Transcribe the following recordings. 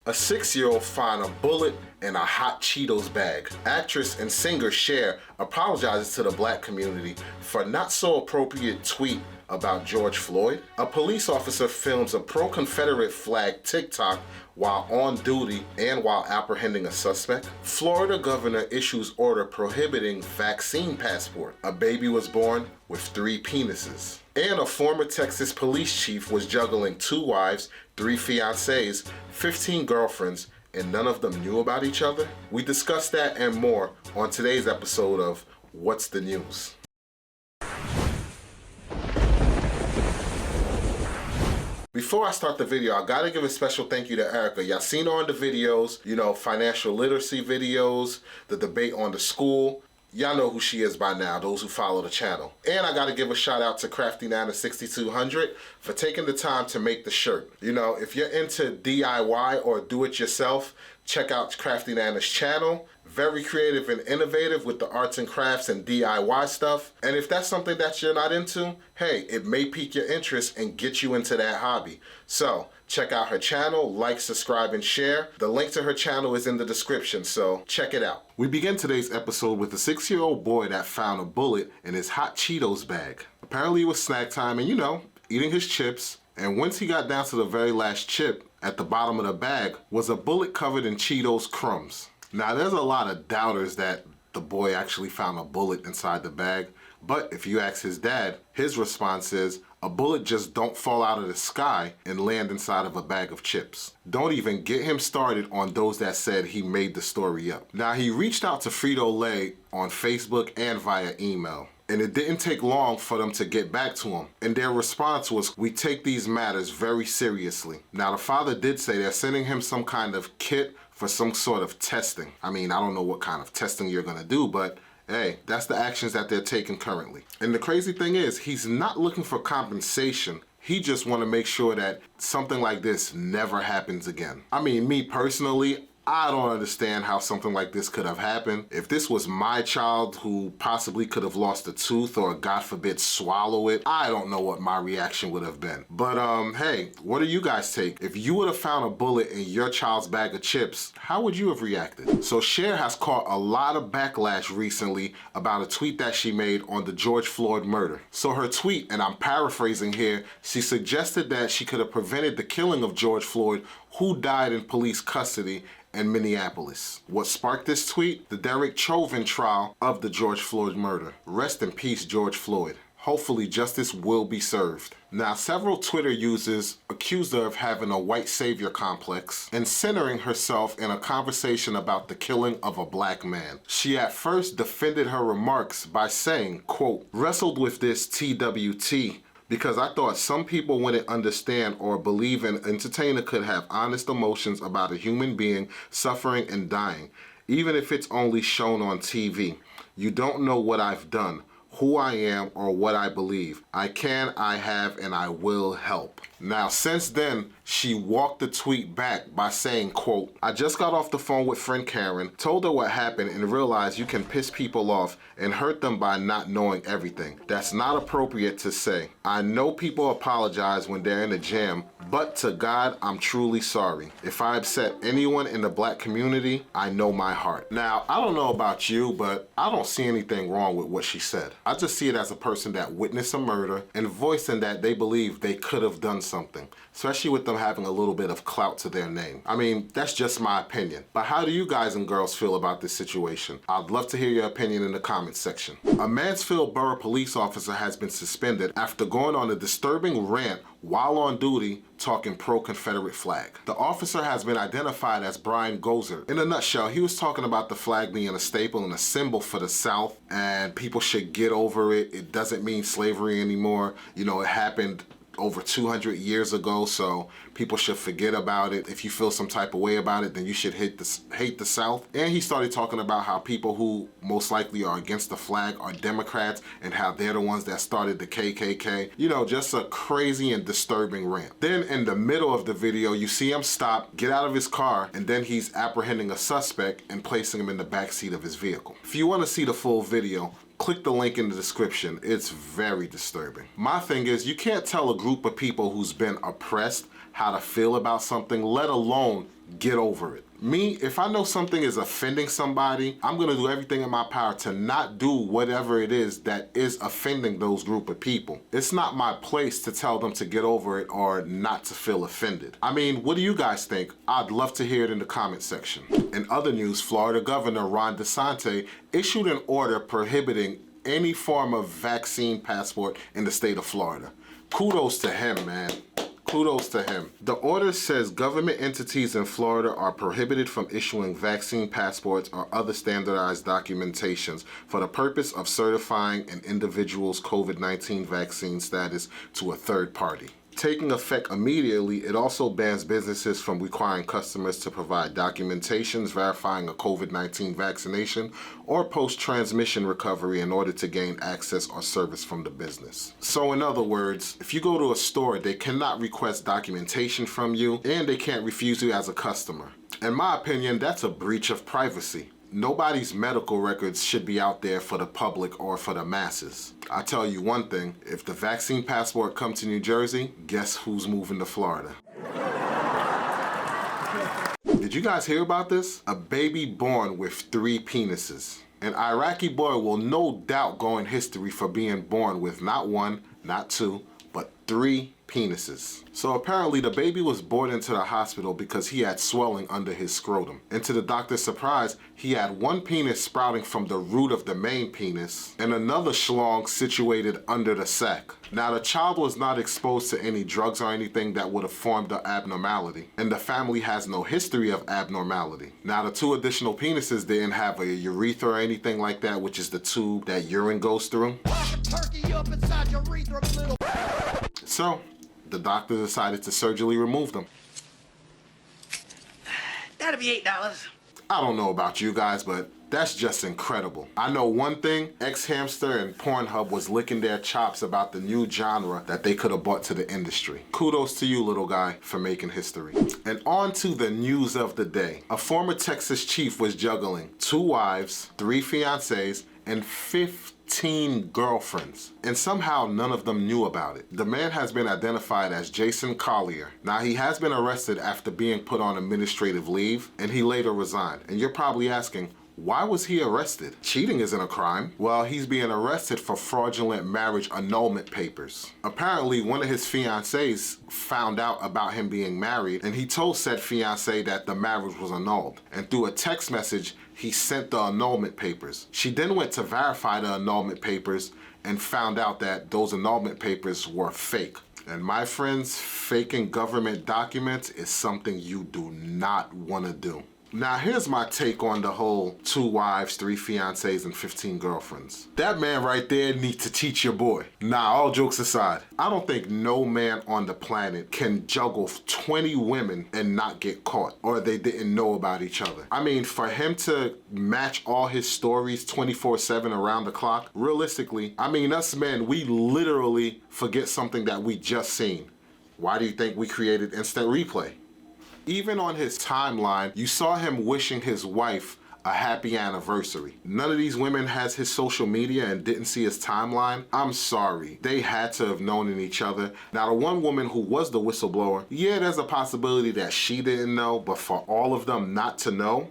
A 6-year-old found a bullet in a hot Cheetos bag. Actress and singer Cher apologizes to the black community for not so appropriate tweet about George Floyd. A police officer films a pro-Confederate flag TikTok while on duty and while apprehending a suspect. Florida governor issues order prohibiting vaccine passport. A baby was born with 3 penises. And a former Texas police chief was juggling 2 wives, 3 fiancés, 15 girlfriends, and none of them knew about each other? We discuss that and more on today's episode of What's the News? Before I start the video, I gotta give a special thank you to Erica. Y'all seen her on the videos, financial literacy videos, the debate on the school. Y'all know who she is by now, those who follow the channel. And I gotta give a shout out to Crafty Nana 6200 for taking the time to make the shirt. If you're into DIY or do it yourself, check out Crafty Nana's channel. Very creative and innovative with the arts and crafts and DIY stuff. And if that's something that you're not into, hey, it may pique your interest and get you into that hobby. So check out her channel, like, subscribe, and share. The link to her channel is in the description, so check it out. We begin today's episode with a 6-year-old boy that found a bullet in his hot Cheetos bag. Apparently it was snack time and eating his chips. And once he got down to the very last chip, at the bottom of the bag was a bullet covered in Cheetos crumbs. Now, there's a lot of doubters that the boy actually found a bullet inside the bag, but if you ask his dad, his response is, a bullet just don't fall out of the sky and land inside of a bag of chips. Don't even get him started on those that said he made the story up. Now, he reached out to Frito-Lay on Facebook and via email, and it didn't take long for them to get back to him. And their response was, we take these matters very seriously. Now, the father did say they're sending him some kind of kit for some sort of testing. I mean, I don't know what kind of testing you're gonna do, but hey, that's the actions that they're taking currently. And the crazy thing is, he's not looking for compensation. He just wanna make sure that something like this never happens again. I mean, me personally, I don't understand how something like this could have happened. If this was my child who possibly could have lost a tooth or, God forbid, swallow it, I don't know what my reaction would have been. But hey, what do you guys take? If you would have found a bullet in your child's bag of chips, how would you have reacted? So Cher has caught a lot of backlash recently about a tweet that she made on the George Floyd murder. So her tweet, and I'm paraphrasing here, she suggested that she could have prevented the killing of George Floyd, who died in police custody in Minneapolis. What sparked this tweet? The Derek Chauvin trial of the George Floyd murder. Rest in peace, George Floyd. Hopefully justice will be served. Now, several Twitter users accused her of having a white savior complex and centering herself in a conversation about the killing of a black man. She at first defended her remarks by saying, quote, wrestled with this TWT because I thought some people wouldn't understand or believe an entertainer could have honest emotions about a human being suffering and dying, even if it's only shown on TV. You don't know what I've done, who I am, or what I believe. I can, I have, and I will help. Now, since then, she walked the tweet back by saying, quote, I just got off the phone with friend Karen, told her what happened, and realized you can piss people off and hurt them by not knowing everything. That's not appropriate to say. I know people apologize when they're in a jam, but to God, I'm truly sorry. If I upset anyone in the black community, I know my heart. Now, I don't know about you, but I don't see anything wrong with what she said. I just see it as a person that witnessed a murder and voicing that they believe they could have done something, especially with them having a little bit of clout to their name. I mean, that's just my opinion. But how do you guys and girls feel about this situation? I'd love to hear your opinion in the comments section. A Mansfield Borough police officer has been suspended after going on a disturbing rant while on duty talking pro-Confederate flag. The officer has been identified as Brian Gozer. In a nutshell, he was talking about the flag being a staple and a symbol for the South, and people should get over it. It doesn't mean slavery anymore. It happened over 200 years ago, so people should forget about it. If you feel some type of way about it, then you should hate the South. And he started talking about how people who most likely are against the flag are Democrats and how they're the ones that started the KKK. Just a crazy and disturbing rant. Then in the middle of the video, you see him stop, get out of his car, and then he's apprehending a suspect and placing him in the backseat of his vehicle. If you want to see the full video, click the link in the description. It's very disturbing. My thing is, you can't tell a group of people who's been oppressed how to feel about something, let alone get over it. Me, if I know something is offending somebody, I'm gonna do everything in my power to not do whatever it is that is offending those group of people. It's not my place to tell them to get over it or not to feel offended. I mean, what do you guys think? I'd love to hear it in the comment section. In other news, Florida Governor Ron DeSantis issued an order prohibiting any form of vaccine passport in the state of Florida. Kudos to him, man. Kudos to him. The order says government entities in Florida are prohibited from issuing vaccine passports or other standardized documentations for the purpose of certifying an individual's COVID-19 vaccine status to a third party. Taking effect immediately, it also bans businesses from requiring customers to provide documentations verifying a COVID-19 vaccination or post-transmission recovery in order to gain access or service from the business. So in other words, if you go to a store, they cannot request documentation from you and they can't refuse you as a customer. In my opinion, that's a breach of privacy. Nobody's medical records should be out there for the public or for the masses. I tell you one thing, if the vaccine passport comes to New Jersey, guess who's moving to Florida? Did you guys hear about this? A baby born with 3 penises. An Iraqi boy will no doubt go in history for being born with not 1, not 2, but 3 penises. So apparently the baby was brought into the hospital because he had swelling under his scrotum. And to the doctor's surprise, he had 1 penis sprouting from the root of the main penis and another schlong situated under the sac. Now the child was not exposed to any drugs or anything that would have formed the abnormality, and the family has no history of abnormality. Now the 2 additional penises didn't have a urethra or anything like that, which is the tube that urine goes through. So the doctor decided to surgically remove them. That'll be $8. I don't know about you guys, but that's just incredible. I know one thing, X-Hamster and Pornhub was licking their chops about the new genre that they could have brought to the industry. Kudos to you, little guy, for making history. And on to the news of the day. A former Texas chief was juggling 2 wives, 3 fiancés, and 15 girlfriends, and somehow none of them knew about it. The man has been identified as Jason Collier. Now he has been arrested after being put on administrative leave, and he later resigned. And you're probably asking, why was he arrested? Cheating isn't a crime. Well, he's being arrested for fraudulent marriage annulment papers. Apparently, one of his fiancées found out about him being married, and he told said fiancée that the marriage was annulled. And through a text message, he sent the annulment papers. She then went to verify the annulment papers and found out that those annulment papers were fake. And my friends, faking government documents is something you do not want to do. Now here's my take on the whole 2 wives, 3 fiancés, and 15 girlfriends. That man right there needs to teach your boy. Nah, all jokes aside, I don't think no man on the planet can juggle 20 women and not get caught, or they didn't know about each other. I mean, for him to match all his stories 24/7 around the clock, realistically, I mean, us men, we literally forget something that we just seen. Why do you think we created instant replay? Even on his timeline, you saw him wishing his wife a happy anniversary. None of these women has his social media and didn't see his timeline. I'm sorry. They had to have known in each other. Now, the one woman who was the whistleblower, yeah, there's a possibility that she didn't know, but for all of them not to know,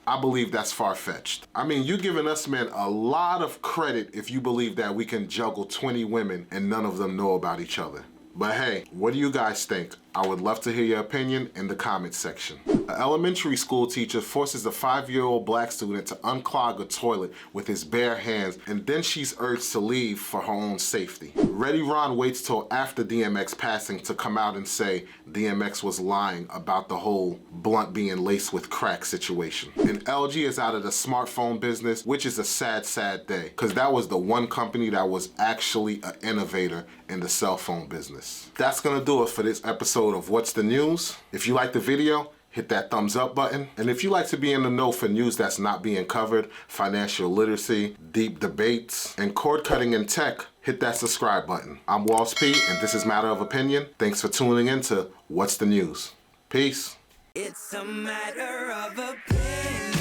I believe that's far-fetched. I mean, you're giving us men a lot of credit if you believe that we can juggle 20 women and none of them know about each other. But hey, what do you guys think? I would love to hear your opinion in the comments section. An elementary school teacher forces a 5-year-old black student to unclog a toilet with his bare hands, and then she's urged to leave for her own safety. Reddy Ron waits till after DMX passing to come out and say DMX was lying about the whole blunt being laced with crack situation. And LG is out of the smartphone business, which is a sad, sad day, because that was the one company that was actually an innovator in the cell phone business. That's gonna do it for this episode of What's the News. If you like the video, hit that thumbs up button. And if you like to be in the know for news that's not being covered, financial literacy, deep debates, and cord cutting in tech, hit that subscribe button. I'm Walls P, and this is Matter of Opinion. Thanks for tuning in to What's the News. Peace. It's a matter of opinion.